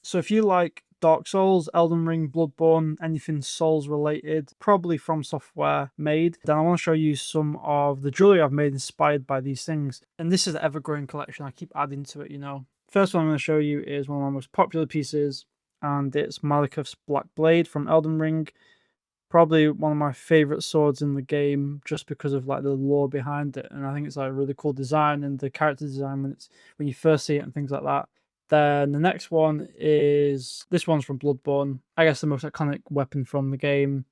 So if you like Dark Souls, Elden Ring, Bloodborne, anything Souls related, probably from software made, then I want to show you some of the jewelry I've made inspired by these things. And this is the ever-growing collection. I keep adding to it, you know. First one I'm going to show you is one of my most popular pieces, and it's Maliketh's Black Blade from Elden Ring. Probably one of my favorite swords in the game, just because of like the lore behind it, and I think it's like a really cool design and the character design when you first see it and things like that. Then the next one is this one's from Bloodborne. I guess the most iconic weapon from the game,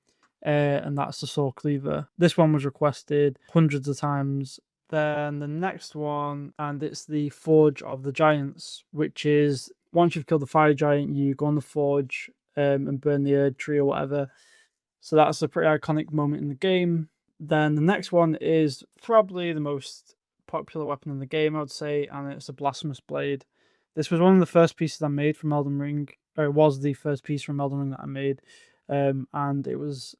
and that's the sword cleaver. This one was requested hundreds of times. Then the next one, and it's the Forge of the Giants, which is once you've killed the fire giant, you go on the forge and burn the Erd tree or whatever. So that's a pretty iconic moment in the game. Then the next one is probably the most popular weapon in the game, I would say, and it's a Blasphemous Blade. This was one of the first pieces I made from Elden Ring, or it was the first piece from Elden Ring that I made, and I was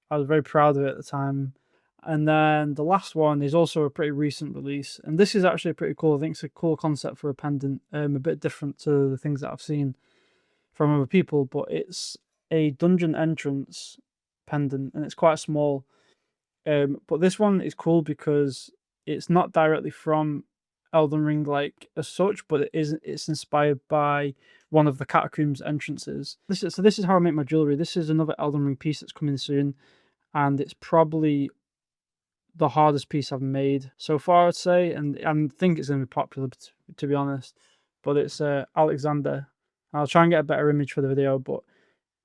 very proud of it at the time. And then the last one is also a pretty recent release, and this is actually pretty cool. I think it's a cool concept for a pendant, a bit different to the things that I've seen from other people, but it's a dungeon entrance pendant, and it's quite small. But this one is cool because it's not directly from Elden Ring like as such, but it's inspired by one of the catacombs entrances. This is how I make my jewelry. This is another Elden Ring piece that's coming soon, and it's probably the hardest piece I've made so far, I'd say, and I think it's going to be popular, to be honest. But it's Alexander. I'll try and get a better image for the video, but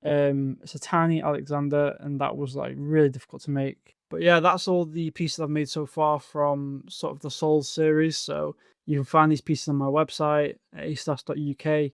it's a tiny Alexander, and that was like really difficult to make. But yeah, that's all the pieces I've made so far from sort of the Souls series. So you can find these pieces on my website, aestas.UK.